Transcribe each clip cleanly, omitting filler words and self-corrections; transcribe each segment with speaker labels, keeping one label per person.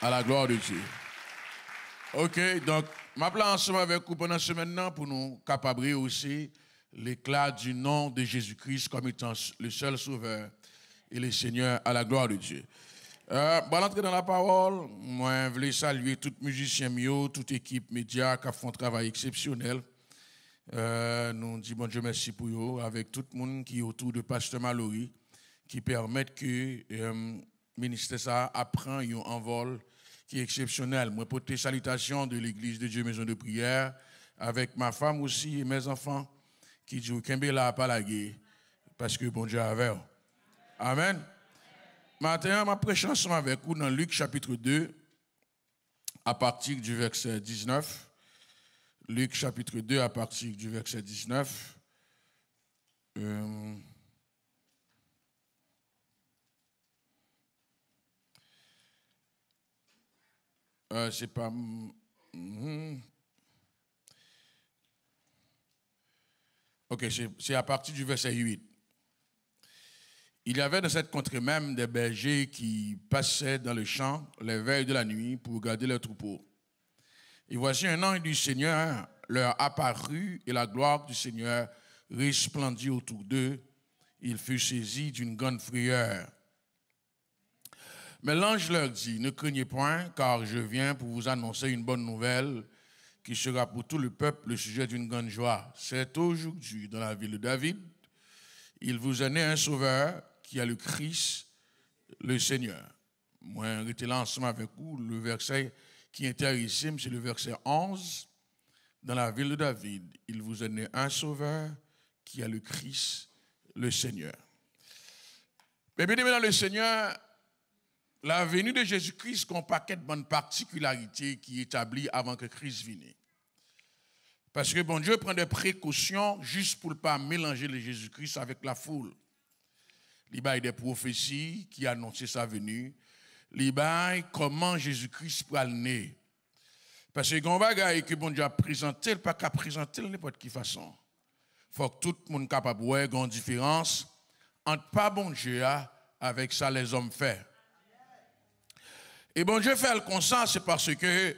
Speaker 1: À la gloire de Dieu. Ok, donc, ma plan ensemble avec vous pendant ce maintenant pour nous capabrer aussi l'éclat du nom de Jésus-Christ comme étant le seul sauveur et le Seigneur à la gloire de Dieu. Bon, l'entrée dans la parole, moi, je voulais saluer tout musicien mio, toute équipe média qui a fait un travail exceptionnel. Nous disons bon Dieu merci pour eux, avec tout le monde qui est autour de Pasteur Mallory, qui permettent que le ministère ça apprend un envol qui est exceptionnel. Moi, pour tes salutations de l'Église de Dieu Maison de Prière, avec ma femme aussi et mes enfants, qui disent Kembe la pas la guerre, parce que bon Dieu avait. Amen. Maintenant, ma prêche ensemble avec vous dans Luc chapitre 2, à partir du verset 19. Luc chapitre 2, à partir du verset 19. C'est pas... Ok, c'est à partir du verset 8. Il y avait dans cette contrée même des bergers qui passaient dans le champ les veilles de la nuit pour garder leurs troupeaux. Et voici un ange du Seigneur leur apparut et la gloire du Seigneur resplendit autour d'eux. Ils furent saisis d'une grande frayeur. Mais l'ange leur dit, ne craignez point, car je viens pour vous annoncer une bonne nouvelle qui sera pour tout le peuple le sujet d'une grande joie. C'est aujourd'hui, dans la ville de David, il vous est né un sauveur qui est le Christ, le Seigneur. Moi, j'étais là ensemble avec vous. Le verset qui est intéressant, c'est le verset 11. Dans la ville de David, il vous est né un sauveur qui est le Christ, le Seigneur. Mais bien aimé dans le Seigneur, la venue de Jésus-Christ a un paquet de bonnes particularités qui est établie avant que Christ vienne. Parce que bon Dieu prend des précautions juste pour ne pas mélanger le Jésus-Christ avec la foule. Il y a des prophéties qui annonçaient sa venue. Il y a comment Jésus-Christ pourra le naître. Parce que quand on va que bon Dieu a présenté, il pas qu'à présenter de n'importe quelle façon. Il faut que tout le monde soit capable de voir une différence entre pas bon Dieu avec ça les hommes font. Et bon Dieu fait le constat, c'est parce que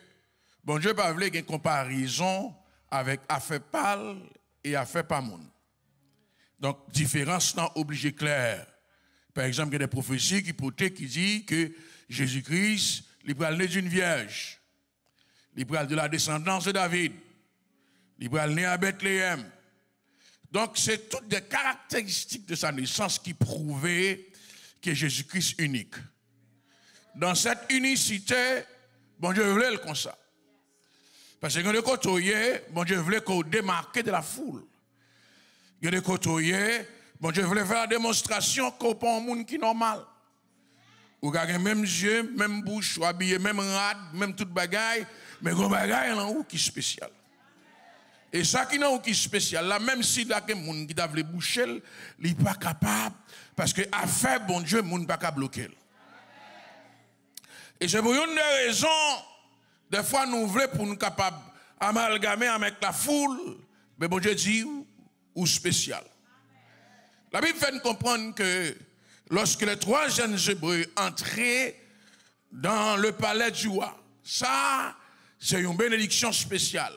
Speaker 1: bon Dieu pas voulu une comparaison avec affaire pâle et affaire pas monde. Donc différence n'est obligée claire. Par exemple, il y a des prophéties qui disent que Jésus-Christ, il va naître d'une vierge. Il va de la descendance de David. Il va naître à Bethléem. Donc c'est toutes des caractéristiques de sa naissance qui prouvaient que Jésus-Christ est unique. Dans cette unicité, bon Dieu voulait le comme ça. Parce que quand le côtoyer, bon Dieu voulait qu'on démarque de la foule. Quand le côtoyer, bon Dieu voulait faire la démonstration qu'on pas un monde qui est normal. Ou avez même yeux, même bouche, ou habillé même rad, même toute bagaille, mais qu'on bagaille là où qui est spécial. Et ça qui est spécial là, même si là que monde qui doit le boucher, il n'est pas capable parce que affaire bon Dieu, monde pas capable bloquer. Et c'est pour une des raisons, des fois nous voulons pour nous capables amalgamer avec la foule, mais bon Dieu dit ou spécial. La Bible fait nous comprendre que lorsque les trois jeunes Hébreux entraient dans le palais du roi, ça c'est une bénédiction spéciale.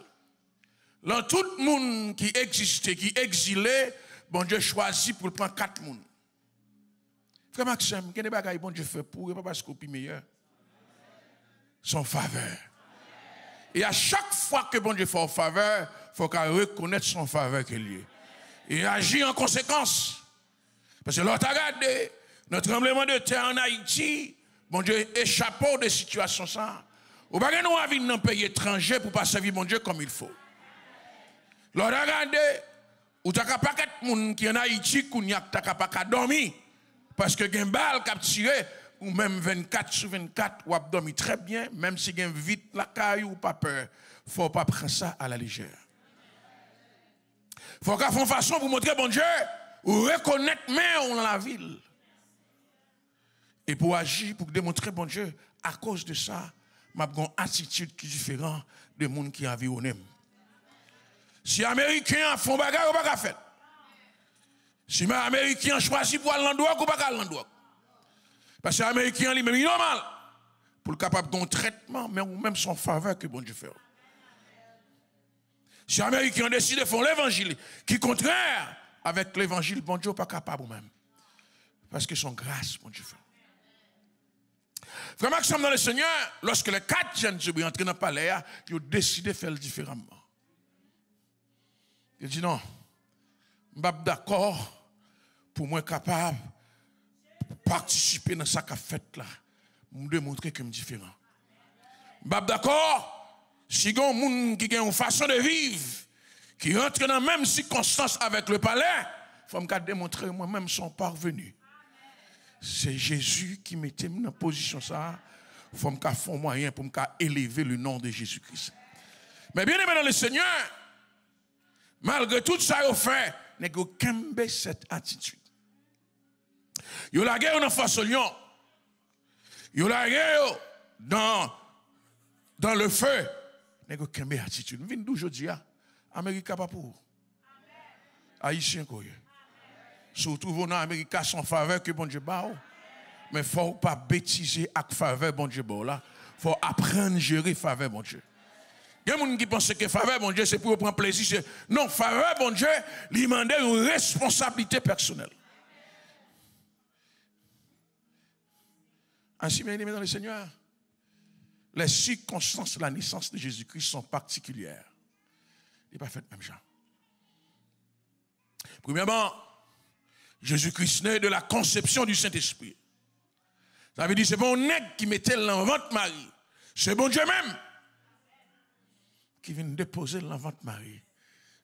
Speaker 1: Là tout le monde qui existait, qui exilait, bon Dieu choisit pour prendre 4 personnes. Frère Maxime, quel est le bagage bon Dieu fait pour pas parce qu'on est meilleur. Son faveur. Et à chaque fois que bon Dieu fait en faveur, il faut qu'elle reconnaisse son faveur qu'il y a. Et agir en conséquence. Parce que l'autre a regardé, notre tremblement de terre en Haïti, bon Dieu échappe des situations ça. Ou pas que nous avons dans un pays étranger pour pas servir mon Dieu comme il faut. L'autre a regardé, ou t'as pas de monde qui en Haïti, qui n'a pas dormir. Parce que gen balle qui a tiré, ou même 24 sur 24, ou a dormi très bien, même si gen vite la caille ou pas peur, faut pas prendre ça à la légère. Faut qu'on fasse une façon pour montrer bon Dieu, ou reconnaître mais dans la ville. Et pour agir, pour démontrer bon Dieu, à cause de ça, m'a une attitude qui est différente des gens qui environnent. Si les Américains font bagarre, ou pas faire. Si les Américains choisissent pour aller l'endroit, ou pas aller l'endroit. Parce que les Américains, ils sont normal. pour le capable d'un traitement, mais ou même son faveur que bon Dieu fait. Si les Américains ont décidé de faire l'évangile qui est contraire avec l'évangile, bon Dieu n'est pas capable même. Parce que son grâce, bon Dieu fait. Frère Maxime dans le Seigneur, lorsque les 4 jeunes sont entrés dans le palais, ils ont décidé de faire différemment. Il dit non, je suis d'accord pour moi capable de participer dans ce qu'a fait là, pour me démontrer que je suis différent. Je suis d'accord si il y a des gens qui ont une façon de vivre, qui rentrent dans la même circonstance avec le palais, il faut me démontrer moi-même son parvenu. C'est Jésus qui mettait dans position ça. Il faut me faire un moyen pour me élever le nom de Jésus-Christ. Mais bien aimé dans le Seigneur, malgré tout ça, il fait, n'est que cette attitude. Il y a la guerre en face au lion. Il y a la guerre dans le feu. N'est que attitude. Nous venons d'aujourd'hui, Amérique pas pour. Haïtien quoi. Surtout vous dans l'Amérique sans faveur que bon Dieu bat. Mais il ne faut pas bêtiser avec faveur bon Dieu là. Il faut apprendre à gérer faveur bon Dieu. Il y a des gens qui pensent que faveur bon Dieu c'est pour prendre plaisir. Non, faveur bon Dieu lui demande une responsabilité personnelle. Ainsi, bien aimé dans le Seigneur, les circonstances de la naissance de Jésus-Christ sont particulières. Il n'est pas fait même genre. Premièrement, Jésus-Christ naît de la conception du Saint-Esprit. Ça veut dire que c'est bon nègre qui mettait l'enfant Marie. C'est bon Dieu même qui vient déposer l'enfant Marie.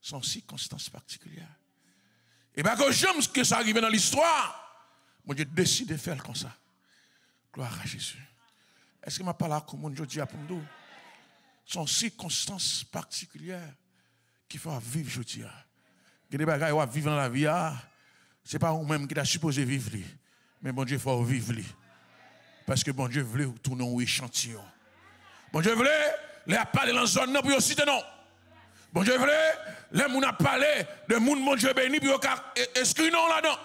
Speaker 1: Sont circonstances particulières. Et bien quand j'aime ce que ça arrive dans l'histoire, mon Dieu décide de faire comme ça. Gloire à Jésus. Est-ce que ma parole comme mon Dieu dit à nous? Sont circonstances particulières qu'il faut vivre aujourd'hui. Il y a des bagages à vivre dans la vie. Ce n'est pas vous-même qui êtes supposé vivre. Mais bon Dieu, il faut vivre. Parce que bon Dieu voulait tourner un échantillon. Bon Dieu voulait les parler dans la zone pour citer non. Bon Dieu voulait les gens a parlé de monde bon Dieu béni pour inscrire non là-dedans.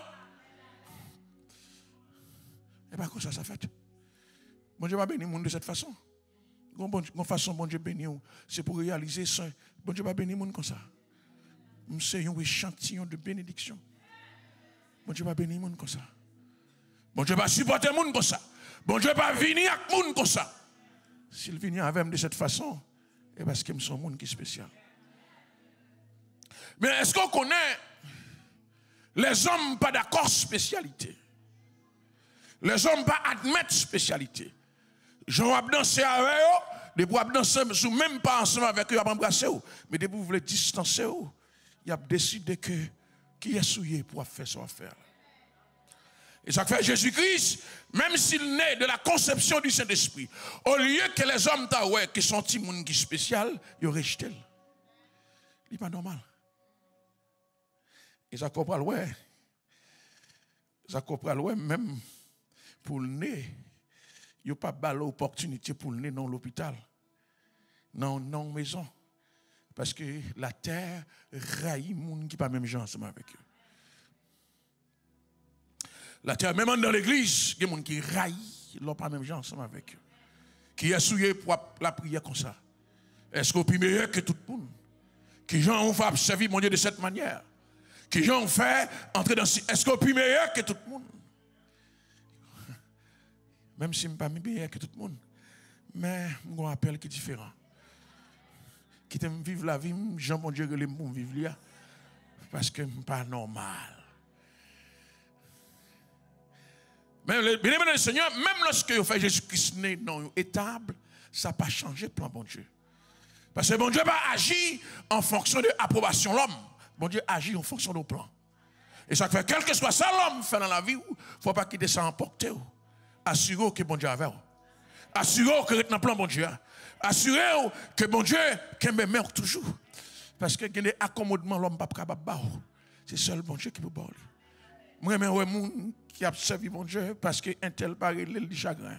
Speaker 1: Et pas comme ça fait. Bon Dieu va bénir le monde de cette façon. Une façon bon Dieu bénir, c'est pour réaliser ça. Bon Dieu va bénir le monde comme ça. C'est un échantillon de bénédiction. Bon Dieu va bénir le monde comme ça. Bon Dieu va supporter le monde comme ça. Bon Dieu va venir avec le monde comme ça. S'il vient avec moi de cette façon, c'est parce que je suis un monde qui est spécial. Mais est-ce qu'on connaît les hommes pas d'accord spécialité? Les hommes pas admettent spécialité. Jean va danser avec eux, des pour danser même pas ensemble avec eux, ils embrasser eux, mais des pour voulez distancer eux, il a décidé que qui est souillé pour faire son affaire. Et ça fait Jésus-Christ, même s'il naît de la conception du Saint-Esprit, au lieu que les hommes qui sont petits monde qui spécial, ils ont rejeté. Ce n'est pas normal. Et ça comprend ouais. Ça comprend ouais même pour le nez, il n'y a pas de l'opportunité pour le nez dans l'hôpital, dans la maison. Parce que la terre raillit les gens qui ne sont pas même gens ensemble avec eux. La terre, même dans l'église, il y a des gens qui raillent, ils n'ont pas même gens ensemble avec eux. Qui est souillé pour la prière comme ça. Est-ce qu'on est meilleur que tout le monde? Qui gens ont fait observer mon Dieu de cette manière? Qui gens ont fait entrer dans... Est-ce qu'on est meilleur que tout le monde? Même si je ne suis pas meilleur que tout le monde. Mais j'ai un appel qui est différent. Qui t'aime vivre la vie, Jean mon Dieu, que les gens vivent là. Parce que ce n'est pas normal. Mais bien aimé le Seigneur, même lorsque vous faites Jésus-Christ né dans une étable, ça n'a pas changé le plan bon Dieu. Parce que bon Dieu va agir en fonction de l'approbation de l'homme. Bon Dieu agit en fonction de plan. Et ça fait, quel que soit ça l'homme fait dans la vie, il ne faut pas qu'il descende emporter. Assurez-vous que bon Dieu avec vous. Assurez-vous que dans le plan bon Dieu. Assurez-vous que bon Dieu qui meurt toujours. Parce que il y a des accommodements l'homme pas capable de faire. C'est seul bon Dieu qui peut parler. Moi, je suis un monde qui a servi mon Dieu parce qu'un tel paraît le chagrin.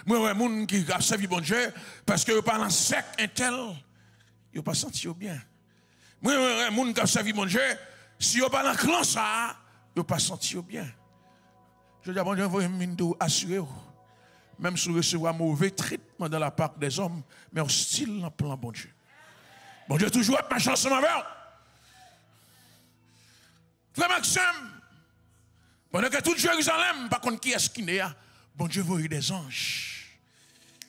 Speaker 1: Moi, je suis un monde qui a servi mon Dieu parce que je parle sec, un tel, il n'a pas senti bien. Moi, je suis un monde qui a servi mon Dieu, si je parle en clan, ça, il n'a pas senti bien. Je dis à mon Dieu, vous m'assurez. même si vous recevez un mauvais traitement dans la part des hommes, mais hostile dans le plan bon Dieu. Bon Dieu toujours a marché ensemble avec vous. Frère Maxime, pendant que tout Jérusalem, par contre, qui est-ce qui est là? Bon Dieu voit des anges.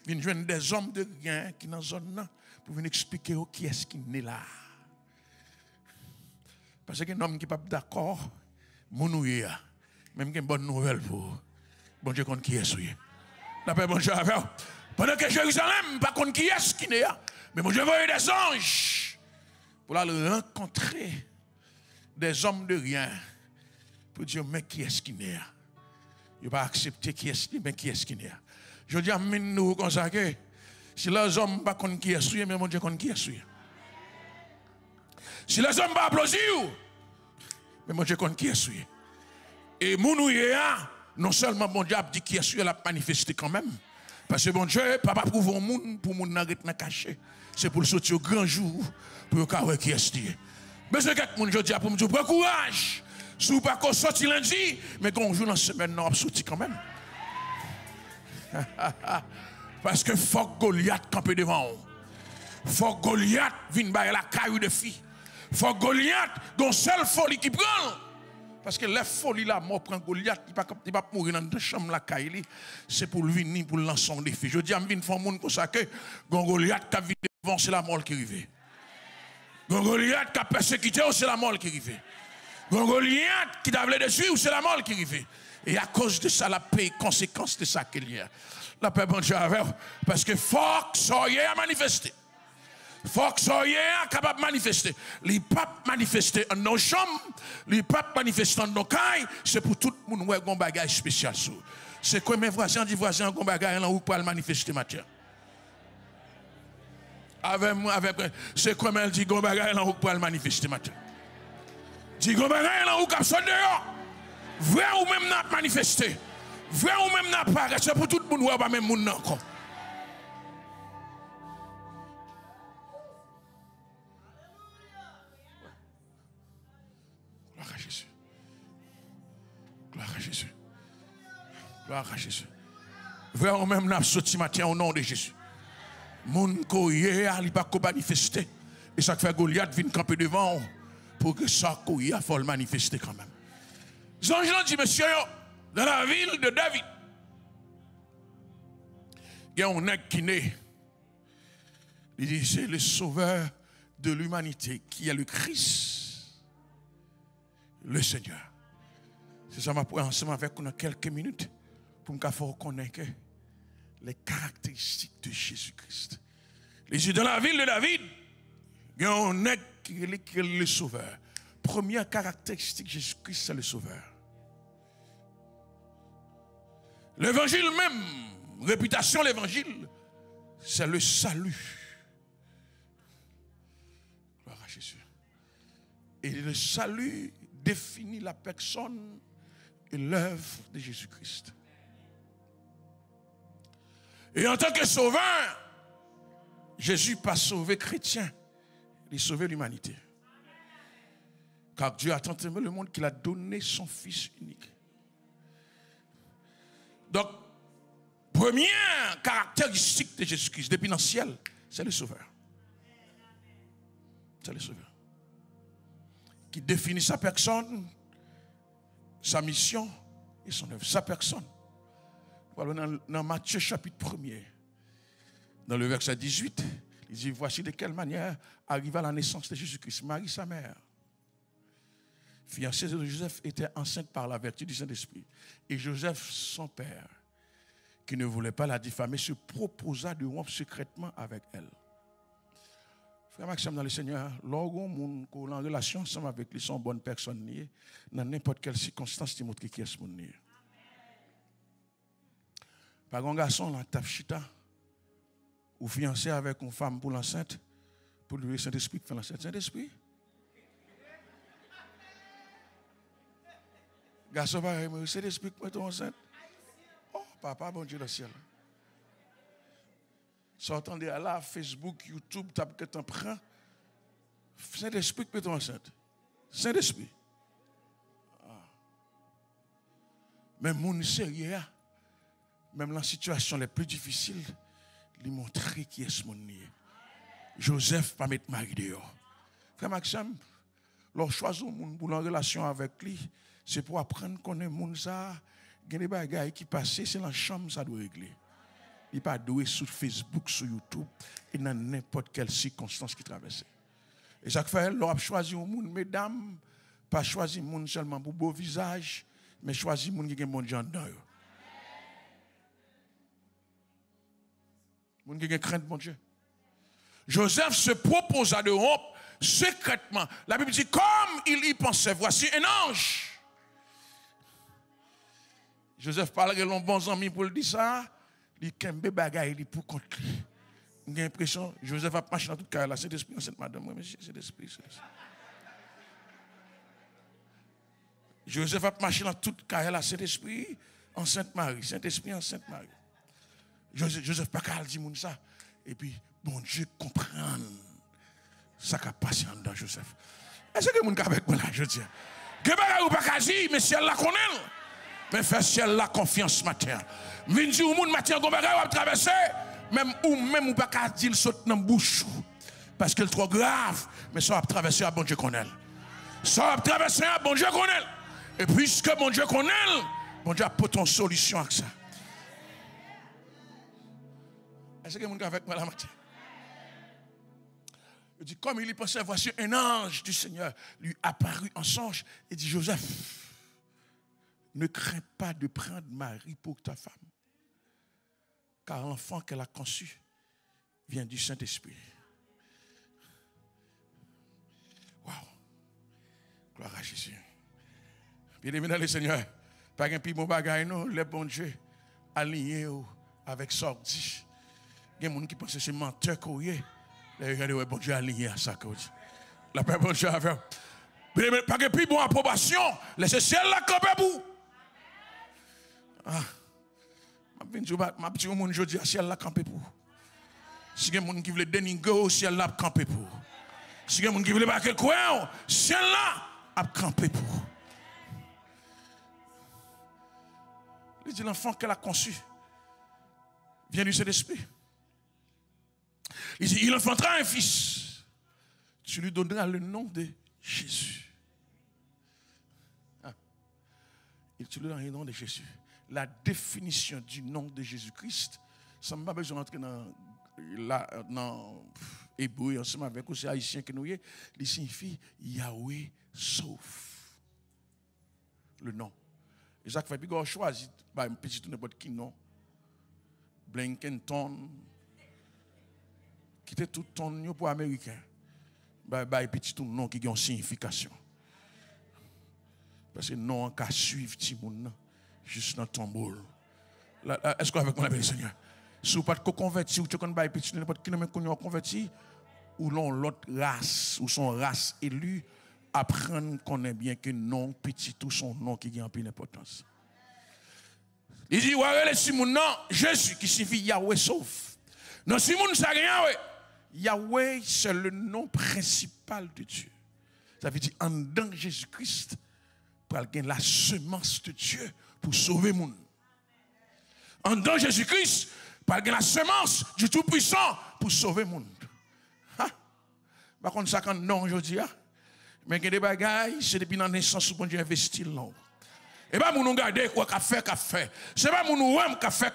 Speaker 1: Ils viennent des hommes de rien qui sont dans la zone pour venir expliquer qui est-ce qui est là. Parce qu'un homme qui n'est pas d'accord, mounouye, même qui a une bonne nouvelle pour bon Dieu contre qui est souillé. La paix, bon Dieu, avec vous. Pendant que Jérusalem, par contre, qui est-ce qui est là? Mais bon Dieu voit des anges pour aller rencontrer des hommes de rien pour dire, mais qui est-ce qui est là? Il ne va pas accepter qui est-ce qui est, mais qui est-ce qui est là? Je dis à nous comme ça que si les hommes ne pas contre qui est souillé, mais mon Dieu contre qui est souillé. Si les hommes ne pas applaudir, mais mon Dieu contre qui est souillé. Et mounouye, non seulement mon Dieu a dit qui est souillé, il a manifesté quand même. Parce que mon Dieu, papa prouve au monde pour mon n'arrête pas caché. C'est pour le sortir au grand jour, pour le voir qui est souillé. Mais c'est quelque chose que je dis pour me dire, prends courage. Si vous ne pas sortir lundi, mais quand on joue dans la semaine, on va sortir quand même. Parce que faut que Goliath campe devant vous. Faut que Goliath vienne bailler la caillou de filles. Faut que Goliath, dont seule folie qui prend. Parce que la folie là, mort prend Goliath, il ne va pas mourir dans la chambre la caillou. C'est pour venir pour lancer des filles. Je dis à me faire monde comme ça que Goliath qui vient devant, c'est la mort qui arrive. Goliath qui a persécuté, c'est la mort qui arrive. Goliath qui t'a voulu dessus, c'est la mort qui arrive. Et à cause de ça, la paix, conséquence de ça qu'il y a. La paix, bon Dieu, parce que faut que soyez à manifester. Faut que soyez capable de manifester. Les papes manifester en nos chambres, les papes manifester en nos cailles, c'est pour tout le monde qui a un bagage spécial. C'est quoi mes voisins disent voisins qui ont un bagage là où pour le manifester matière. C'est quoi mes dit qu'on bagage là où pour le manifester matière. Dit qu'on bagage là où cap sortir dehors. Vrai ou même n'a manifesté. Vrai ou même n'a pas, c'est pour tout le monde ou pas même monde encore. Gloire à Jésus. Gloire à Jésus. Gloire à Jésus. Vrai ou même n'a sorti matin au nom de Jésus. Mon courrier il pas manifester. Et ça fait Goliath vient camper devant pour que ça courrier faut le manifester quand même. Jean dit, monsieur, dans la ville de David, il y a un nègre qui naît. Il dit, c'est le sauveur de l'humanité qui est le Christ, le Seigneur. C'est ça, je vais ensemble avec nous quelques minutes pour me faire reconnaître les caractéristiques de Jésus-Christ. Il dit, dans la ville de David, il y a un nègre qui est le sauveur. Première caractéristique, Jésus-Christ, c'est le sauveur. L'évangile même, réputation l'évangile, c'est le salut. Gloire à Jésus. Et le salut définit la personne et l'œuvre de Jésus-Christ. Et en tant que sauveur, Jésus n'a pas sauvé chrétien, il a sauvé l'humanité. Car Dieu a tant aimé le monde qu'il a donné son Fils unique. Donc, première caractéristique de Jésus-Christ, depuis dans le ciel, c'est le Sauveur. C'est le Sauveur. Qui définit sa personne, sa mission et son œuvre. Sa personne. Voilà dans Matthieu chapitre 1er, dans le verset 18, il dit, voici de quelle manière arriva la naissance de Jésus-Christ. Marie, sa mère, fiancée de Joseph, était enceinte par la vertu du Saint-Esprit. Et Joseph, son père, qui ne voulait pas la diffamer, se proposa de rompre secrètement avec elle. Frère Maxime, dans le Seigneur, lorsqu'on est en relation ensemble avec lui, son bonne personne, dans n'importe quelle circonstance, tu montres qui est ce monde. Par un garçon, là, Tafchita, ou fiancé avec une femme pour l'enceinte, pour le Saint-Esprit qui fait l'enceinte. Saint-Esprit? Garçon, Saint-Esprit qui fait l'enceinte. Oh, papa, bon Dieu, le ciel. Sortant de là, Facebook, YouTube, tu que tu prends. Saint-Esprit qui fait l'enceinte. Saint-Esprit. Ah. Mais mon sérieux, même dans la situation les plus difficiles, lui montrer qui est ce monde. Joseph pas mettre Marie dehors. Frère Maxime, lorsque choisit un monde pour la relation avec lui, c'est pour apprendre qu'on est monde ça, il y a des bagages qui passent, c'est dans la chambre ça doit régler. Il pas doué sur Facebook, sur YouTube, et dans n'importe quelle circonstance qui traverse. Et ça fait, l'on choisi un monde, mesdames, pas choisir un monde seulement pour beau visage, mais choisir un monde qui a un bon gens dedans. Un monde qui a crainte, mon Dieu. Joseph se proposa de rompre secrètement. La Bible dit, comme il y pensait, voici un ange. Joseph parlerait de bons amis pour le dire ça. Il kembe bagaille pour contre lui. J'ai l'impression Joseph a marché dans toute carrière. C'est l'esprit, c'est madame, moi, monsieur, c'est l'esprit. Joseph a marché dans toute carrière, c'est l'esprit en Sainte-Marie, Saint-Esprit en Sainte-Marie. Joseph pas qu'à dire ça. Et puis, bon Dieu comprend ça qui a passé en dedans Joseph. Est-ce que vous avez avec moi là, je dis? Que bagaille ou pas qu'à dire, mais si elle la connaît, mais fait ciel la confiance matin. Vin di ou moun matin gon bagay ou traverser, même ou pas qu'à dire saute dans bouche parce que c'est trop grave, mais ça va traverser à bon Dieu connaît. Ça va traverser à bon Dieu connaît. Et puisque bon Dieu connaît, bon Dieu a pour ton solution avec ça. Est-ce que vous avez avec moi la matin? Il dit, comme il y pensait, voici un ange du Seigneur lui apparut en songe et dit, Joseph, ne crains pas de prendre Marie pour ta femme, car l'enfant qu'elle a conçu vient du Saint-Esprit. Waouh! Gloire à Jésus. Bien-aimé dans le Seigneur, pas un plus bon bagage, non, le bon Dieu aligné avec sordi. Il y a des gens qui pensent que c'est menteur qu'on y est. Regardez, le bon Dieu aligné à ça. La paix, bon Dieu, avec. Pas un plus bon approbation, laissez ciel la camper pour. Ah, je dis au monde aujourd'hui, si elle l'a campé pour. Si il y a des gens qui veulent dénigrer, si elle l'a campé pour. Si il y a des gens qui veulent battre le coin, si elle l'a campé pour. Il dit l'enfant qu'elle a conçu vient du Saint-Esprit. Il dit il enfantera un fils. Tu lui donneras le nom de Jésus. Ah. Tu lui donneras le nom de Jésus. La définition du nom de Jésus-Christ, ça n'a pas besoin d'entrer dans hébreu, ensemble avec les haïtiens que nous sommes, il signifie Yahweh sauf. Le nom. Et ça fait qu'on choisit un petit ou n'importe qui nom. Blankenton, qui était tout ton pour américain. Un petit nom qui a une signification. Parce que non, qu'à suivre Timoun. Juste dans ton bol. Est-ce qu'on avec moi la Seigneur? Si vous ne pouvez pas convertir, ou tu ne pouvez pas n'importe qui ne convertir, ou l'autre race, ou son race élue, apprendre qu'on est bien que non, petit tout son nom qui a un peu d'importance. Il dit, ouais, Simon, non, Jésus qui signifie Yahweh sauf. Non, Simon, ça rien, ouais. Yahweh, c'est le nom principal de Dieu. Ça veut dire, en dedans Jésus-Christ, pour gagner la semence de Dieu pour sauver le monde. En dedans Jésus-Christ, pour gagner la semence du Tout-Puissant pour sauver le monde. Par contre, ça, quand non, aujourd'hui, mais il y a des bagailles, c'est depuis la naissance où bon Dieu investit là. Et pas nous garder quoi qu'a fait. C'est pas nous aime qu'a fait.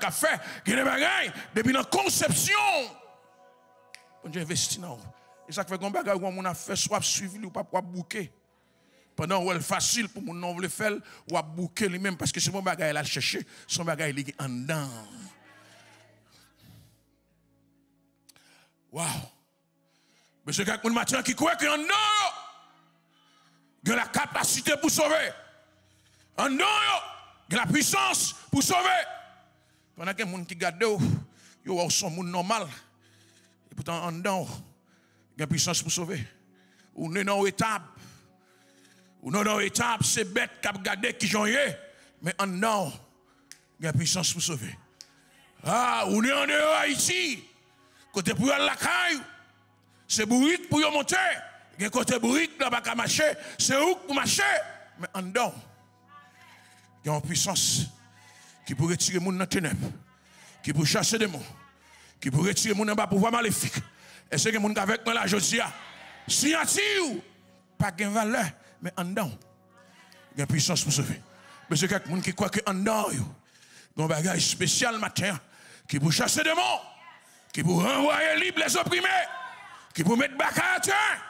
Speaker 1: Il y a des bagailles depuis la conception. Bon Dieu investit là. Et ça fait qu'on bagaille où on a fait soit suivi ou pas pour bouquer. Pendant où elle facile pour mon nom le faire ou à bouquer lui-même parce que c'est mon bagaille à chercher, son bagaille il est en dedans. Waouh. Mais c'est quelqu'un matin qui croit qu'en dedans, il a la capacité pour sauver. En dedans, il a la puissance pour sauver. Pendant que les gens qui gardent, ils sont monde normal. Et pourtant, en dedans, il y a la puissance pour sauver. On est dans l'étape. Ou non, dans l'étape, c'est bête qui a gardé qui j'en ai. Mais en dedans, il y a la puissance pour sauver. Ah, on est en dehors Haïti. Côté pour la caille, c'est bourrique pour y monter. Il y a côté bourrique, là, pas marcher. C'est où pour marcher. Mais en dedans, il y a une puissance qui pour retirer mon dans les ténèbres, qui pour chasser des démons, qui pour retirer mon dans bas pouvoir maléfique. Est-ce que mon avec moi là, je dis, signature, pas de valeur, mais en dedans, il y a puissance pour sauver. Mais c'est quelqu'un qui croit que en dedans, il y a un bagage spécial matin, qui pour chasser des démons, qui pour renvoyer libre les opprimés, qui pour mettre bac à terre.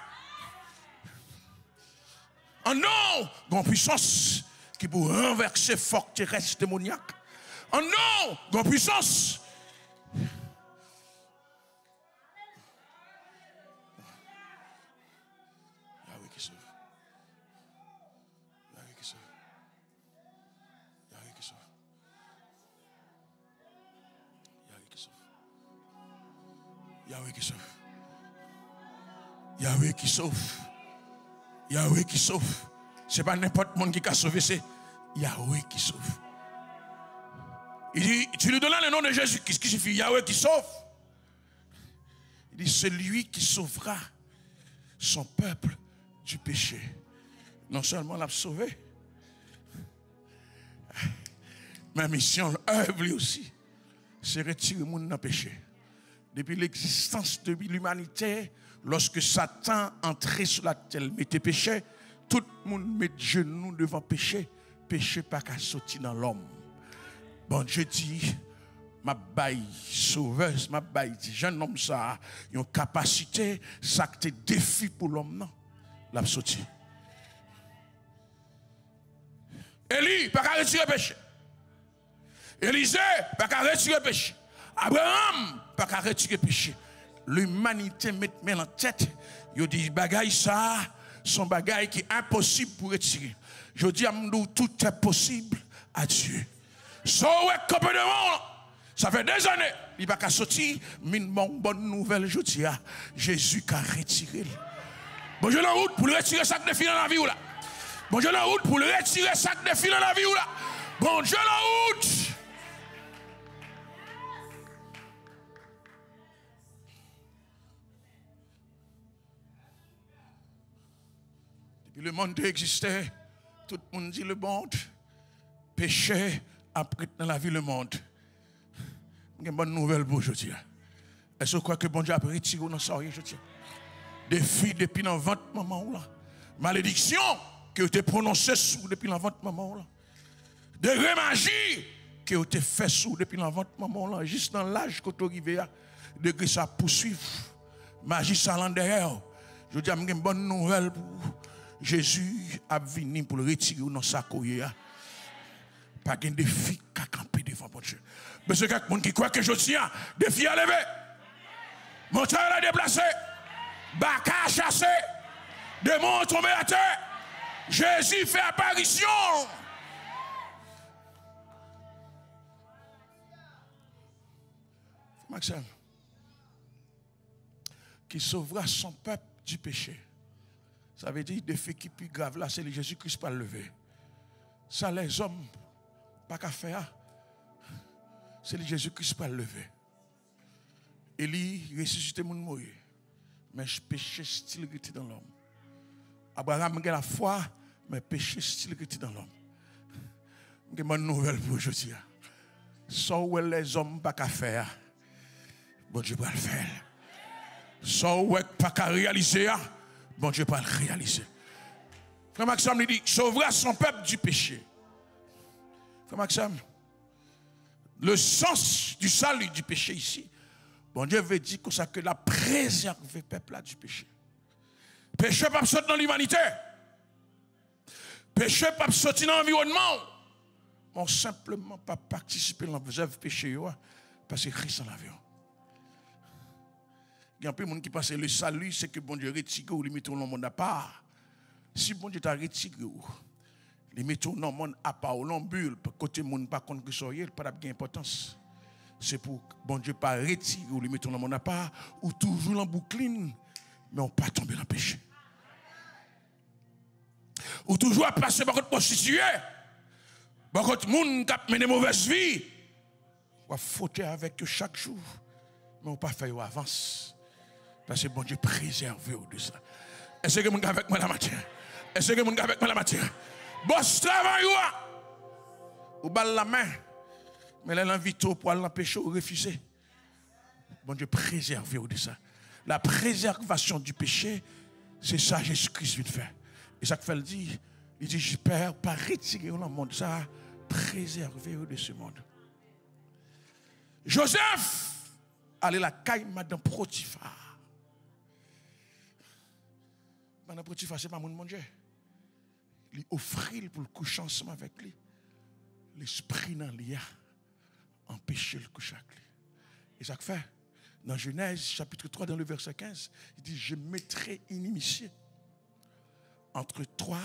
Speaker 1: En non, grande puissance qui pour renverser forteresse démoniaque. En non, grande puissance. Yahweh qui sauve. Yahweh qui sauve. Yahweh qui sauve. Yahweh qui sauve. Yahweh qui sauve. Yahweh qui sauve. Yahweh qui sauve. Ce n'est pas n'importe monde qui a sauvé, c'est Yahweh qui sauve. Il dit, tu lui donnes le nom de Jésus, qu'est-ce qui signifie Yahweh qui sauve? Il dit, c'est lui qui sauvera son peuple du péché. Non seulement l'a sauvé, ma mission, l'œuvre lui aussi, c'est retirer le monde dans le péché. Depuis l'existence de l'humanité, lorsque Satan entrait sur la terre, mettait péché, tout le monde met genoux devant péché. Péché pas qu'à sortir dans l'homme. Bon Dieu dit, ma baille sauveuse, ma baille dit, jeune homme ça, une capacité, ça que défi pour l'homme, non? La sorti. Élie, pas qu'à retirer péché. Élisée, pas qu'à retirer péché. Abraham, pas qu'à retirer péché. L'humanité met en tête, il dit bagaille ça, son bagaille qui est impossible pour retirer. Je dis à nous, tout est possible à Dieu. So ouais, comme de monde, ça fait des années, il va qu'à sortir, mais une bonne nouvelle, je dis à Jésus qui a retiré. Bonjour la route pour le retirer sac de fil dans la vie ou là. Bonjour la route pour le retirer sac de fil dans la vie ou là. Bonjour la route. Depuis le monde existait, tout le monde dit le monde, péché après dans la vie le monde. J'ai une bonne nouvelle pour aujourd'hui. Est-ce que vous croyez que bon Dieu a retiré dans sa vie aujourd'hui? Des filles depuis dans votre maman là. Malédiction qui a été prononcée sous depuis dans votre maman là. Des magie qui a été fait sous depuis dans votre maman là. Juste dans l'âge que vous arrivez à, de ça poursuivre. Magie ça l'en derrière. Je dis, j'ai une bonne nouvelle pour vous. Jésus a venu pour le retirer dans sa courrière. Pas de défi qui a campé devant mon Dieu. Mais c'est quelqu'un qui croit que je tiens, défi à lever. Montagne à déplacer. Baka à chasser. Démons tombés à terre. Jésus fait apparition. Maxime, qui sauvera son peuple du péché. Ça veut dire des faits qui plus graves là, c'est le Jésus-Christ pas lever. Ça les hommes pas qu'à faire. C'est le Jésus-Christ pas lever. Élie ressuscité mon mourir. Mais péché style était dans l'homme. Abraham a la foi, mais péché style était dans l'homme. J'ai une bonne nouvelle pour aujourd'hui. Ça où les hommes pas qu'à faire, bon Dieu va le faire. Ça où pas qu'à réaliser, bon Dieu va le réaliser. Frère Maxime lui dit, sauvera son peuple du péché. Frère Maxime, le sens du salut du péché ici, bon Dieu veut dire que la préserver le peuple là du péché. Péché pas sortir dans l'humanité. Péché pas sortir dans l'environnement. On simplement pas participer dans l'œuvre péché parce que Christ en l'avion. Il y a un peu de monde qui pense que le salut, c'est que bon Dieu retire ou lui mettons dans le monde à part. Si bon Dieu t'a retiré, lui mettons dans le monde à part ou dans le bulle, côté monde pas contre que soyez, pas d'importance. C'est pour bon Dieu pas retirer ou lui mettons dans le monde à part ou toujours en boucline, mais on pas tomber dans le péché. Ou toujours à passer par contre prostituée, par contre monde qui a mené mauvaise vie, on va fauter avec eux chaque jour, mais on pas faire avance. Parce que bon Dieu préserve de ça. Est-ce que vous êtes avec moi la matière? Est-ce que vous êtes avec moi la matière? Boss travail ou bal la main, Mais là, l'invite pour l'empêcher ou refuser. Bon Dieu, préservez-vous de ça. La préservation du péché, c'est ça Jésus-Christ vient de faire. Et ça que fait le dit, il dit, Père, pas retirer dans le monde ça, préservez-vous de ce monde. Joseph, allez la caille Madame Potiphar. Madame Potiphar, ce n'est pas mon Dieu. Il offrit pour le coucher ensemble avec lui. L'esprit dans l'IA empêcher le coucher avec lui. Et ça que fait, dans Genèse chapitre 3, dans le verset 15, il dit, je mettrai inimitié entre toi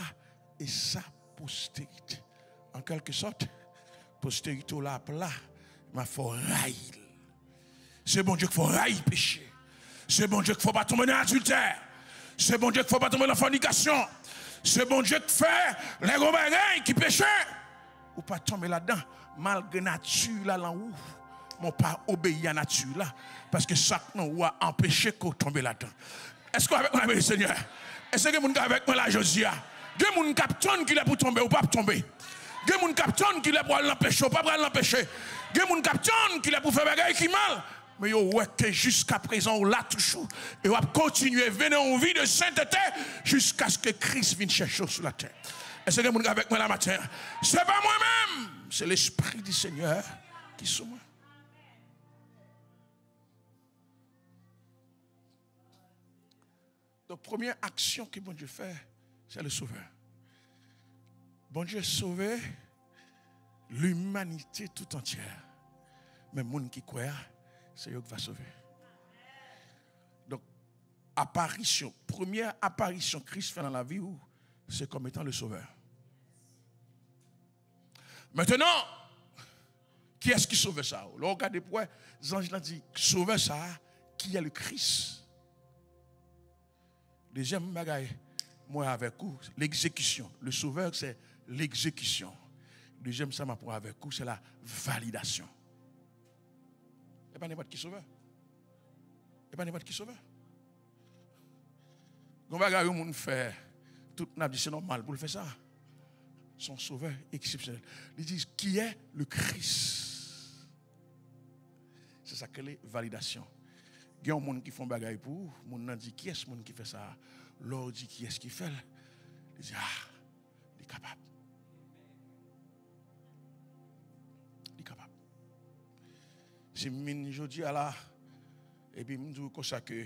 Speaker 1: et sa postérité. En quelque sorte, postérité là, il faut railler. C'est bon Dieu qu'il faut railler péché. C'est bon Dieu qu'il ne faut pas tomber dans l'adultère. C'est bon Dieu qu'il ne faut pas tomber dans la fornication. C'est bon Dieu qui fait les gros bagailles qui péchent. Ou pas tomber là-dedans, malgré nature là, où mon pas obéir à nature là, parce que ça nous a empêché qu'on tombe là-dedans. Est-ce qu'on est avec moi, le Seigneur? Est-ce que vous êtes avec moi là, Josia? Il y a des gens qui sont pour tomber ou pas pour tomber. Il y a des gens qui sont pour l'empêcher ou pas pour l'empêcher. Il y a des gens qui sont pour faire des bagailles qui mal. Mais jusqu'à présent, on l'a toujours. Et on va continuer à venir en vie de sainteté jusqu'à ce que Christ vienne chercher sur la terre. Est-ce que vous êtes avec moi la matin? Ce n'est pas moi-même, c'est l'Esprit du Seigneur qui est sur moi. Donc, première action que bon Dieu fait, c'est le sauveur. Bon Dieu a sauvé l'humanité tout entière. Mais les gens qui croient, c'est eux qui va sauver. Donc, apparition, première apparition Christ fait dans la vie, c'est comme étant le sauveur. Maintenant, qui est-ce qui sauve ça? Là, regardez pourquoi les anges ont dit, sauve ça, qui est le Christ? Deuxième bagaille, moi avec vous, l'exécution. Le sauveur, c'est l'exécution. Deuxième, ça m'a pour avec vous, c'est la validation. Il n'y a pas n'importe qui sauveur. Il n'y a pas n'importe qui sauveur. Quand bagaille, on fait, tout le monde dit c'est normal pour le faire ça. Son sauveur exceptionnel. Ils disent, qui est le Christ? C'est ça que les validations. Il y a des gens qui font bagaille pour vous. Les gens disent, qui est ce monde qui fait ça? L'autre dit, qui est-ce qui fait? Ils disent, il est capable. Il est capable. Si je dis à la, et puis je dis comme ça que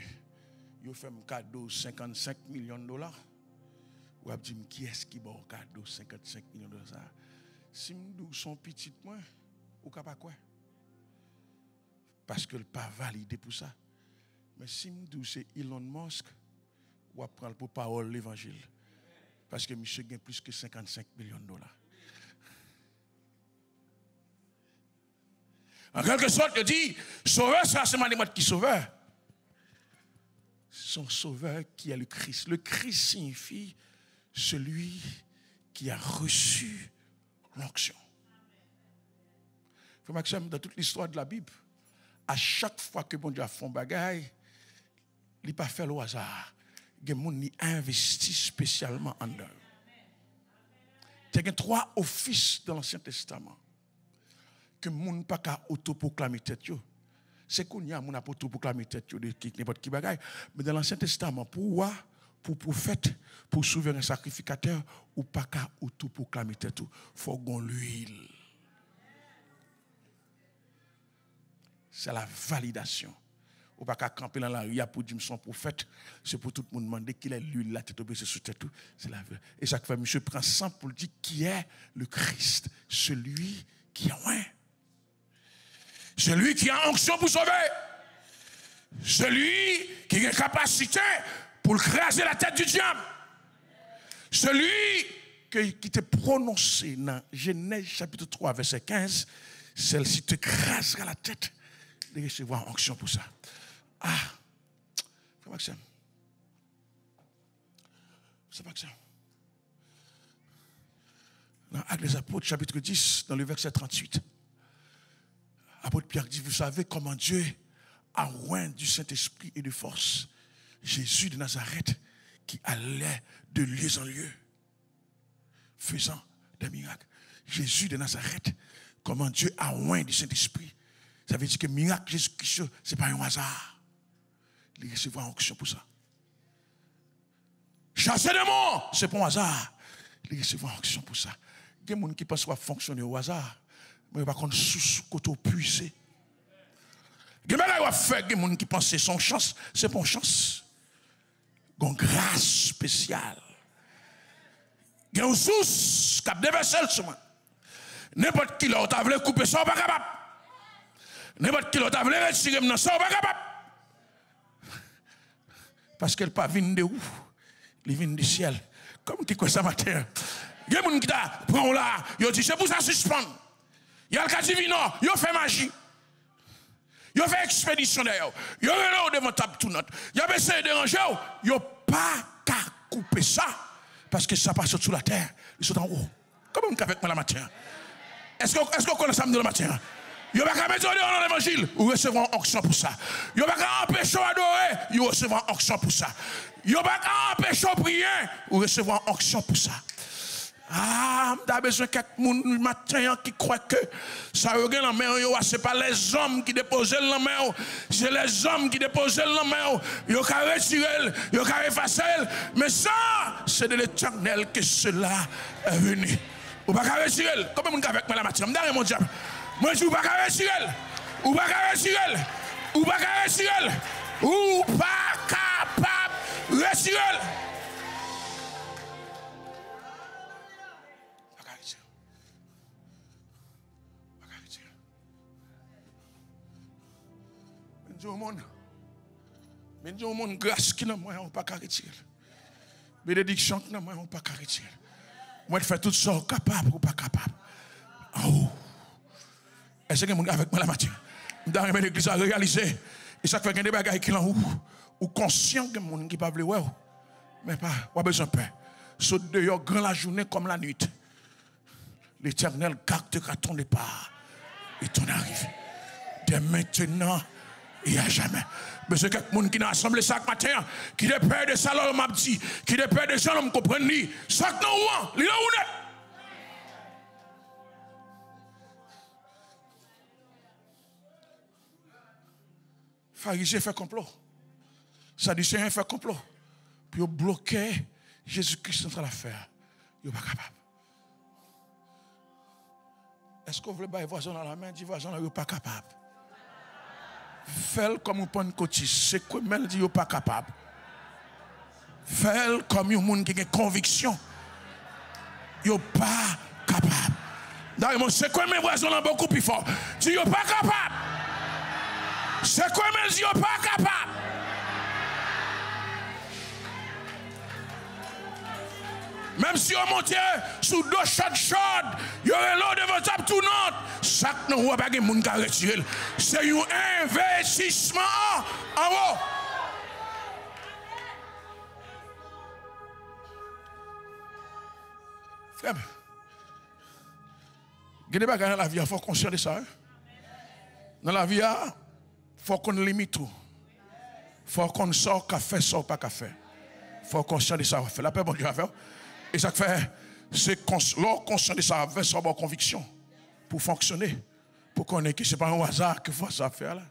Speaker 1: je fais un cadeau 55 millions de dollars. Ou je dis, qui est-ce qui va un cadeau 55 millions de dollars? Si je dis, son petit moins, ou capable quoi? Parce que le pas validé pour ça. Mais si je dis, c'est Elon Musk, ou prendre pour parole l'évangile. Parce que monsieur gagne plus que 55 millions de dollars. En quelque sorte, je dis, sauveur, ça, c'est n'importe qui sauveur. Son sauveur qui est le Christ. Le Christ signifie celui qui a reçu l'onction. Frère Maxime, dans toute l'histoire de la Bible, à chaque fois que bon Dieu a fait un bagaille, il n'a pas fait le hasard. Il y a des gens qui investissent spécialement en eux. Il y a 3 offices dans l'Ancien Testament que les gens ne peuvent pas autoproclamer tête. C'est qu'on y a des gens qui autoproclamer tête de n'importe qui bagaille. Mais dans l'Ancien Testament, pour prophète, pour souverain sacrificateur, ou pas qu'à autoproclamer tête. Il faut qu'on l'huile. C'est la validation. Ou pas qu'à camper dans la rue pour dire son prophète, c'est pour tout le monde demander qu'il est l'huile, la tête baissée sur tête. C'est la vraie. Et chaque fois, monsieur prend sang pour dire qui est le Christ, celui qui est loin. Celui qui a onction pour sauver. Celui qui a capacité pour craser la tête du diable. Celui qui te prononcé dans Genèse chapitre 3, verset 15, celle-ci te crasera la tête de recevoir onction pour ça. Frère Maxime. C'est pas que ça. Dans Actes des Apôtres, chapitre 10, dans le verset 38, l'apôtre Pierre dit, vous savez comment Dieu a oint du Saint-Esprit et de force Jésus de Nazareth qui allait de lieu en lieu, faisant des miracles. Jésus de Nazareth, comment Dieu a oint du Saint-Esprit. Ça veut dire que le miracle Jésus-Christ, ce n'est pas un hasard. Il recevra onction pour ça. Chasser des démons, ce n'est pas un hasard. Il recevra onction pour ça. Il y a des gens qui pensent qu'il va fonctionner au hasard. Mais par contre, sous côté puissé. Il y a des gens qui pensent que c'est son chance. Ce n'est pas une chance. Il y a une grâce spéciale. Il y a une source qui a déversé le chemin. N'importe qui l'autre a voulu couper ça, on n'est pas capable. N'importe qui l'autre a voulu retirer ça, on n'est pas capable. Parce qu'elle n'est pas venue de où? Elle vient du ciel. Comme qui quoi ça matin? Il y a des gens qui prennent là, ils disent c'est pour ça suspendre. Il y a le cas divin, ils fait magie. Ils fait expédition d'ailleurs. Ils ont là devant table tout notre. Ils ont essayé de déranger, ils n'ont pas qu'à couper ça. Parce que ça passe sous la terre, ils sont en haut. Comment on fait avec moi la matin? Est-ce qu'on connaît ça le matin? Ils n'ont pas qu'à mettre dans l'évangile, ils recevront onction pour ça. Ils n'ont pas qu'à empêcher d'adorer, ils recevront onction pour ça. Ils n'ont pas qu'à empêcher de prier, ils recevront onction pour ça. Ah, on a besoin de quelqu'un matin qui croit que ça regarde la main, ce n'est pas les hommes qui déposent la main, c'est les hommes qui déposent la main. Ils ont qu'à retirer, ils ont qu'à effacer. Mais ça, c'est de l'Éternel que cela est venu. Ou pas qu'à retirer. Comment on avec moi la matin? Je mon diable. Moi, je ne dis pas qu'à retirer. Ou pas qu'à retirer. Ou pas qu'à retirer. Ou pas capable de retirer. Mais Dieu, mon grâce qui n'a moi, on pas retirer. Bénédiction qui n'a moi, on pas retirer. Moi, je fais tout ça capable ou pas capable. Oh. Est-ce que mon gars avec moi la matière? Dans l'église à réaliser. Et ça fait qu'il y a des bagages qui sont ou conscient que mon qui pas vouloir. Mais pas besoin de paix. Saute dehors grand la journée comme la nuit. L'Éternel gardera ton départ et ton arrivée. Dès maintenant et à jamais. Mais c'est quelqu'un qui n'a assemblé ça ce matin, qui est peur de ça, l'homme m'a dit, qui est peur de ça, l'homme comprend, ça que nous, il est où? Pharisien fait complot. Sadducéen fait complot. Puis ils bloqué Jésus-Christ dans l'affaire. Ils ne sont pas capables. Est-ce que vous voulez battre voisin dans la main? Dit voisin, ils ne sont pas capables. Fais comme un pentecôtiste. C'est quoi même dit, ils ne sont pas capables. Fais comme un monde qui a conviction. Ils ne sont pas capables. D'ailleurs, c'est quoi mes voisins là beaucoup plus fort? Dit, ils ne sont pas capables. C'est quoi mes yeux pas capables? Même si on monte sous deux chaudes, il y aurait l'eau devant table tout notre. Chaque nous voit pas de monde qui a retiré. C'est un investissement en haut. Frère, il y a des bagages dans la vie, il faut qu'on conscient de ça. Dans la vie, il faut qu'on limite tout. Il faut qu'on sort café, sort pas café. Il faut qu'on conscient de ça. Fait la paix, bon Dieu, à faire. Et ça fait, c'est l'or conscient de ça, avec sa bonne conviction. Pour fonctionner. Pour qu'on ait que ce n'est pas un hasard que faut ça faire là.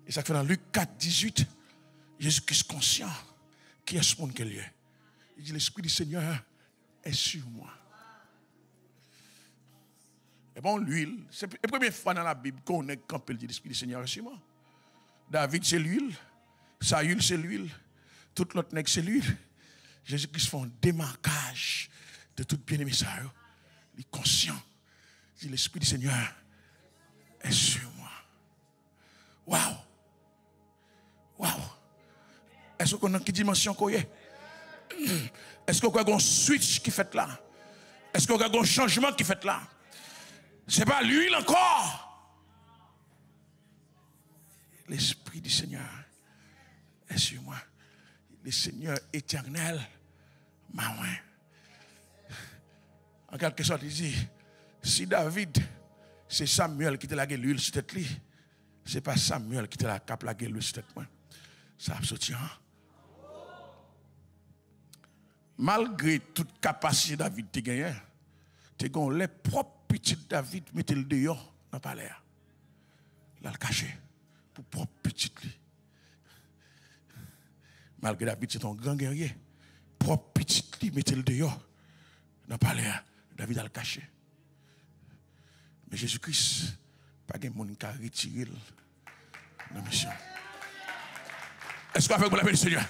Speaker 1: Et ça fait dans Luc 4, 18, Jésus-Christ conscient qui est ce monde qu'il est. Il dit, l'Esprit du Seigneur est sur moi. Et bon, l'huile, c'est la première fois dans la Bible qu'on est quand il dit l'Esprit du Seigneur est sur moi. David, c'est l'huile. Saül, c'est l'huile. Tout l'autre nègre, c'est l'huile. Jésus-Christ fait un démarquage de tout bien-aimé ça. Il est conscient. Il dit l'Esprit du Seigneur est sur moi. Waouh! Waouh! Est-ce qu'on a une dimension qu'on est? Est-ce qu'on a un switch qui fait là? Est-ce qu'on a un changement qui fait là? Ce n'est pas l'huile encore. L'Esprit du Seigneur est sur moi. Le Seigneur éternel m'a oint. En quelque sorte, il dit, si David, c'est Samuel qui te lagué l'huile sur tête, ce n'est pas Samuel qui te la cap lagué l'huile sur tête. Ça a sorti. Malgré toute capacité David te gagné, tu as les propres petit David, mettez-le dehors dans le palais. Là, le caché. Pour propre petit lui. Malgré David, c'est un grand guerrier. Propre petit lui, mettez-le dehors dans le palais. David a le caché. Mais Jésus-Christ, pas de monde qui a retiré dans la mission. Est-ce qu'avec vous l'avez dit, Seigneur?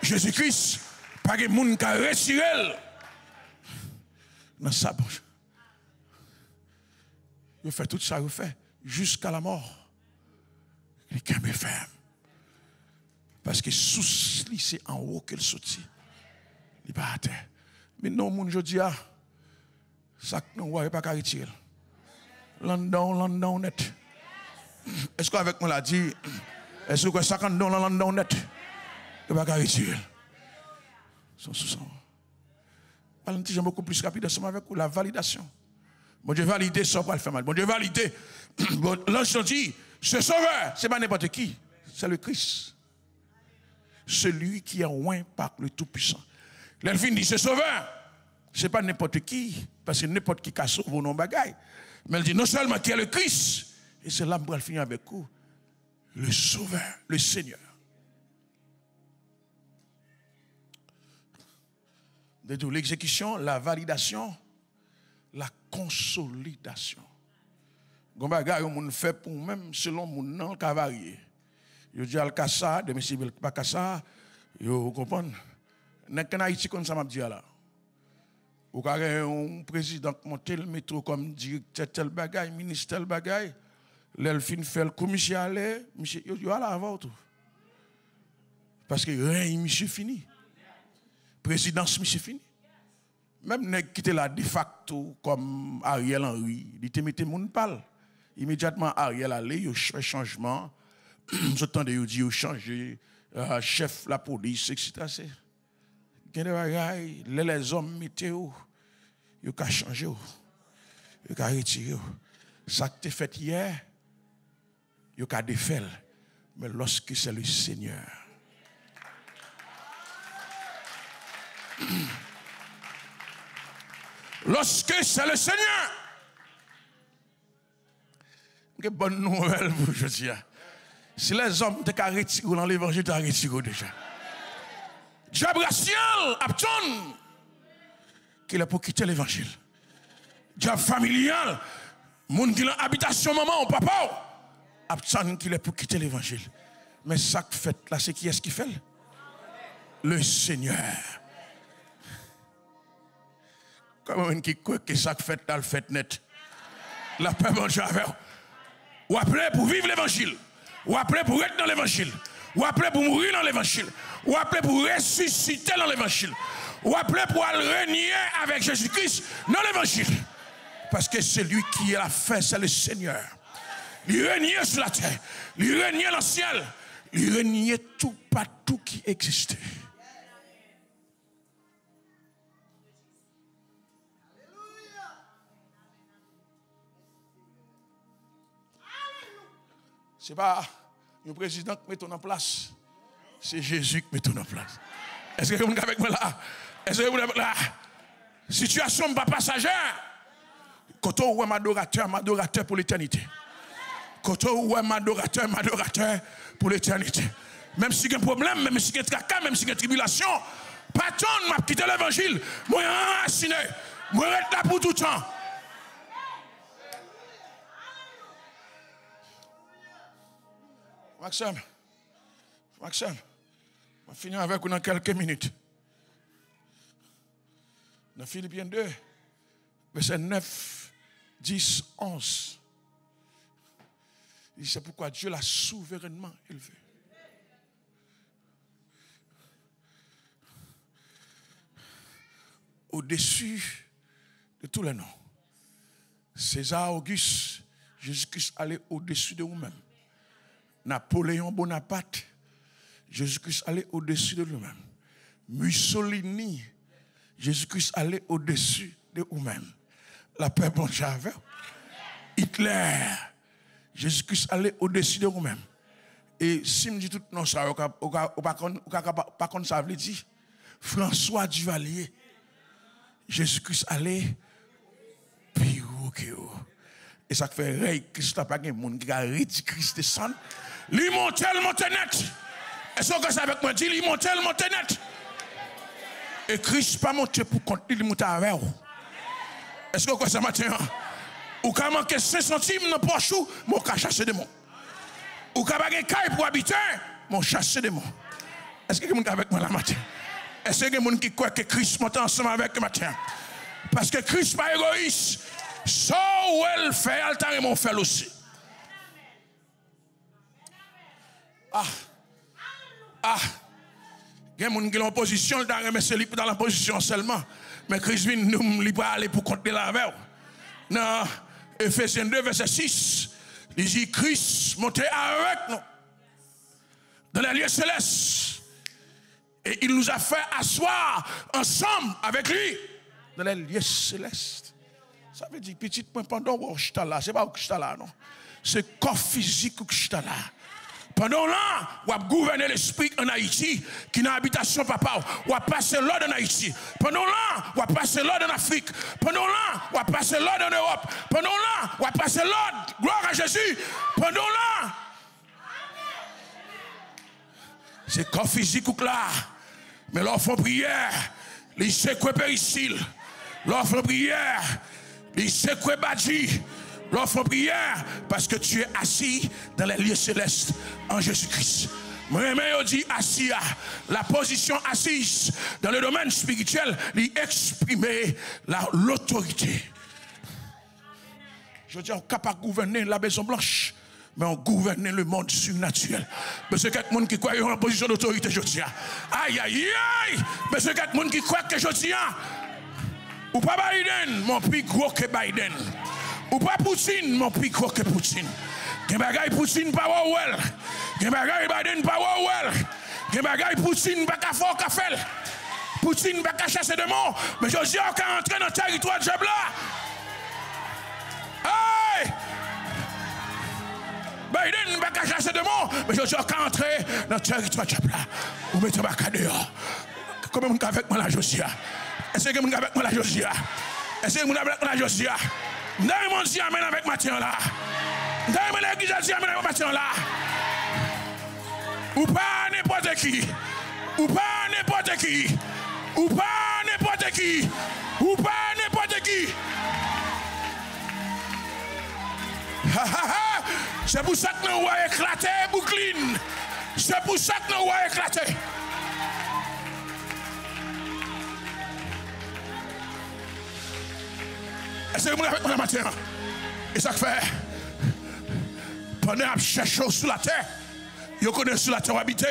Speaker 1: Jésus-Christ, pas de monde qui a retiré dans sa bouche. Il fait tout ça, il fait jusqu'à la mort. Il est quand même ferme. Parce que sous lui, c'est en haut qu'elle sortit. Il n'est pas à terre. Mais non, mon je dis, ça ne va pas retirer. London net. Est-ce qu'avec moi l'a dit, est-ce que ça dans London net? Il ne va pas retirer. Son sous-sang. Parlons beaucoup plus rapide ensemble avec vous, la validation. Bon Dieu valide ça pour le faire mal. Bon Dieu valide. L'ange dit, ce sauveur, ce n'est pas n'importe qui, c'est le Christ. Celui qui est oint par le Tout-Puissant. L'elfine dit, ce sauveur, ce n'est pas n'importe qui, parce que n'importe qui a sauvé nos bagailles. Mais elle dit, non seulement qui est le Christ, et c'est là que je vais finir avec vous, le sauveur, le Seigneur. De l'exécution, la validation, la consolidation. Gon bagay on fait pour même selon mon nom ka varié. Yo di al kassa, de monsieur pas kassa, yo comprendre. Nek en Haïti comme ça m'a dit là. Ou ka un président monter le métro comme directeur tel bagay, ministre tel bagay, l'elfine fait le commissaire aller, monsieur yo à avant tout. Parce que rien monsieur fini. Présidence monsieur fini. Même nèg qui était là de facto comme Ariel Henry, il te mettait moun pal. Immédiatement Ariel allait, il fait changement. J'entendais il dit il changer chef la police etc. C'est gende bagay les hommes météo il a changé il a retiré ça que t'es fait hier il a défait mais lorsque c'est le Seigneur lorsque c'est le Seigneur. Quelle bonne nouvelle pour aujourd'hui. Si les hommes te retirent dans l'évangile, tu as retiré déjà. Diable racial, Abton, qu'il est pour quitter l'évangile. Diable familial, moun qui a habitation maman ou papa, Abton, qu'il est pour quitter l'évangile. Mais ça que fait là, c'est qui est-ce qui fait? Le Seigneur. Comme un qui croit que ça fait dans le fait net. La paix mange avec. Ou appelé pour vivre l'évangile. Ou appelé pour être dans l'évangile. Ou appelé pour mourir dans l'évangile. Ou appelé pour ressusciter dans l'évangile. Ou appelé pour aller régner avec Jésus-Christ dans l'évangile. Parce que c'est lui qui a fait, c'est le Seigneur. Il régnait sur la terre. Il régnait dans le ciel. Il régnait tout partout qui existait. Ce n'est pas le président qui met en place. C'est Jésus qui met en place. Est-ce que vous êtes avec moi là? Est-ce que vous êtes là? Situation pas passagère. Quand on voit m'adorateur pour l'éternité. Quand on voit m'adorateur pour l'éternité. Même si il y a un problème, même si il y a un tracas, même si il y a une tribulation, patron m'a quitté l'évangile. Moi, je suis enraciné. Moi, je suis là pour tout le temps. Maxime, je vais finir avec vous dans quelques minutes. Dans Philippiens 2, verset 9, 10, 11. C'est pourquoi Dieu l'a souverainement élevé. Au-dessus de tous les noms. César Auguste, Jésus-Christ allait au-dessus de vous-même. Napoléon Bonaparte, Jésus-Christ allait au-dessus de lui-même. Mussolini, Jésus-Christ allait au-dessus de vous-même. La paix bon Dieu. Hitler, Jésus-Christ allait au-dessus de vous-même. Et si je dis tout non ça, par contre ça veut dire François Duvalier, Jésus-Christ allait plus haut que Et ça fait Christ n'a pas de monde qui a réduit Christ descendre. Lui monte net. Est-ce que ça avec moi dit, lui monte net. Et Christ pas monté pour compter, il monte avec vous. Est-ce que ça matin? Ou quand manquer 5 centimes dans poche ou mon cas chasser des mots. Ou quand pas de caille pour habiter, mon chasser des mots. Est-ce que quelqu'un avec moi la matin? Est-ce que quelqu'un qui croit que Christ monte ensemble avec le matin? Parce que Christ pas égoïste. So well fait, altar et mon fait aussi. Il y a des gens qui ont en position, dans la position seulement. Mais Christ vient nous libérer aller pour compter la veille. Dans Ephésiens 2, verset 6, il dit Christ montait avec nous dans les lieux célestes. Et il nous a fait asseoir ensemble avec lui dans les lieux célestes. Ça veut dire, petit point, pendant que je suis là, ce n'est pas que je suis là, non. C'est corps physique que je suis là. Pendant là, on va gouverner l'esprit en Haïti, qui n'a habitation papa, on va passer l'ordre en Haïti. Pendant là, on va passer l'ordre en Afrique. Pendant là, on va passer l'ordre en Europe. Pendant là, on va passer l'ordre. Gloire à Jésus. Pendant là, c'est corps physique ou là. Mais l'offre prière, les séquelles périssile. L'offre prière, les séquelles bâtis. L'offre prière parce que tu es assis dans les lieux célestes en Jésus-Christ. Moi-même, je dis assis, la position assise dans le domaine spirituel, lui exprimer l'autorité. Je dis, on est capable de gouverner la Maison Blanche, mais on gouverne le monde surnaturel. Parce que quelqu'un qui croit en position d'autorité, je dis, aïe, aïe, aïe, parce que quelqu'un qui croit que je dis, ou pas Biden, mon plus gros que Biden. Ou pas Poutine, mon plus gros que Poutine. Gen bagay Poutine pas well. Gen bagay Biden pas well. Gen bagay Poutine pas ka fort ka fel. Poutine pas ka chasser de mots. Mais je dis qu'on entrer dans le territoire de Jebla. Hey! Biden pas ka chasser de mots. Mais je dis qu'on entrer dans le territoire de Jebla. Ou mettez ma cas dehors. Comment vous avec moi la Josia? Est-ce que vous avec moi la Josia? Est-ce que vous avec moi la Josia? D'ailleurs, mon Dieu, amène avec Mathieu là. D'ailleurs, l'église dit amène avec Mathieu là. Ou pas n'importe qui. Ou pas n'importe qui. Ou pas n'importe qui. Ou pas n'importe qui. C'est pour ça que nous avons éclaté, Brooklyn. C'est pour ça que nous avons éclaté. Est-ce que vous avez la matière? Et ça fait, pendant que je cherche sur la terre, vous connaissez sur la terre habité.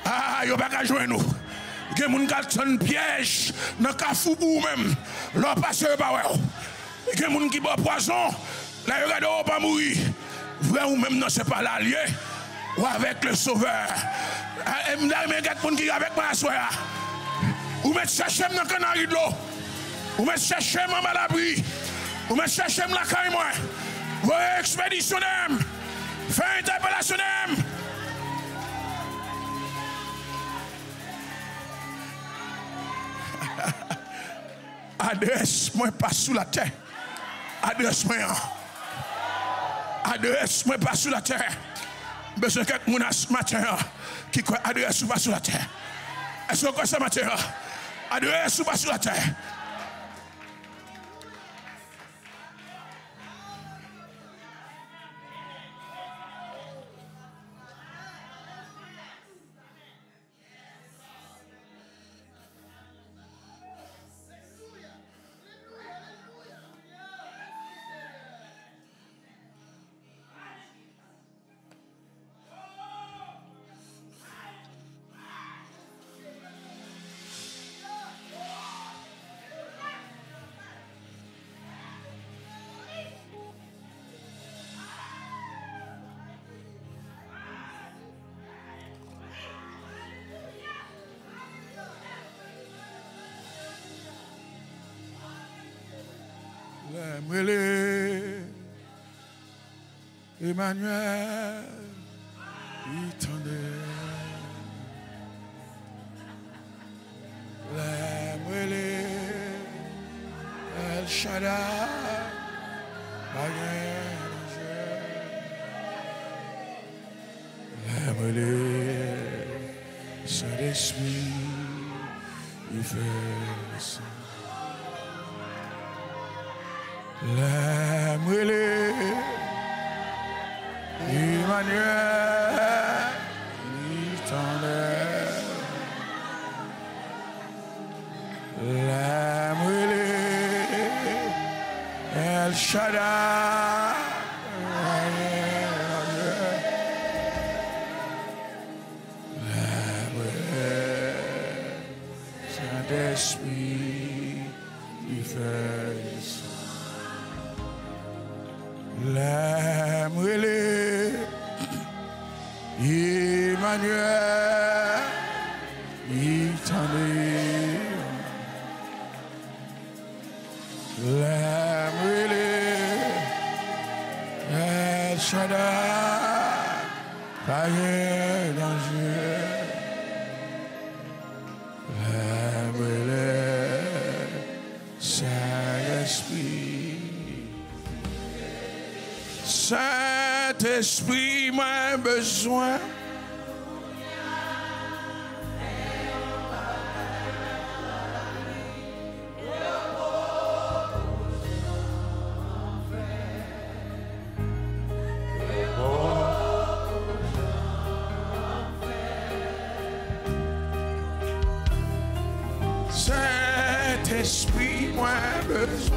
Speaker 1: Ah, vous n'avez pas jouer nous. Il y a des gens qui ont un piège dans le cafou même. Leur passe pas ouais. Il y a des gens qui boivent poison. Là, ils regardent pas mourir. Vrai ou même non, c'est pas l'allié. Ou avec le sauveur. Il y a des gens qui sont avec moi à soir. Ou mettre chercher dans le canari de l'eau. Ou me chercher mon malabri. Ou me chercher la caille moi. Vous expédition d'âme. Fais interpellation d'âme. Adresse-moi pas sous la terre. Adresse-moi. Adresse-moi pas sous la terre. Besoin de quelqu'un ce matin qui croit adresse-moi pas sous la terre. Est-ce que ça matin? Adresse-moi pas sous la terre. Emmanuel, il tendait. El Shaddai, Saint-Esprit, il fait ça. La mêlée, Emmanuel, il t'enlève. La mêlée, El Shaddai. Saint-Esprit, il fait ça. La mêlée, Emmanuel, il t'enlève. La mêlée, El Shaddai, pas de danger. Saint-Esprit, m'a besoin. Saint-Esprit, m'a besoin.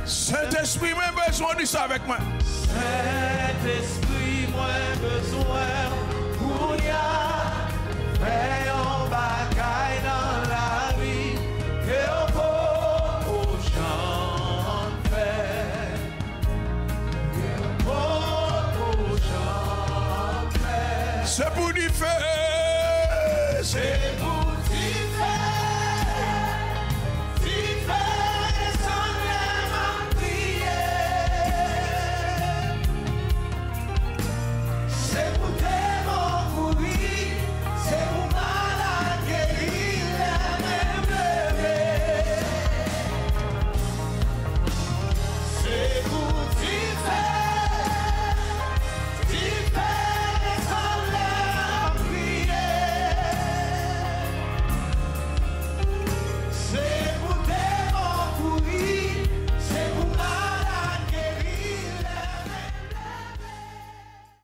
Speaker 1: Saint-Esprit, moi besoin de ça avec moi.
Speaker 2: Saint-Esprit, moi besoin pour y faire un bagaille dans la vie que on peut au champ faire. Que on peut au champ faire.
Speaker 1: C'est pour du feu.
Speaker 2: C'est pour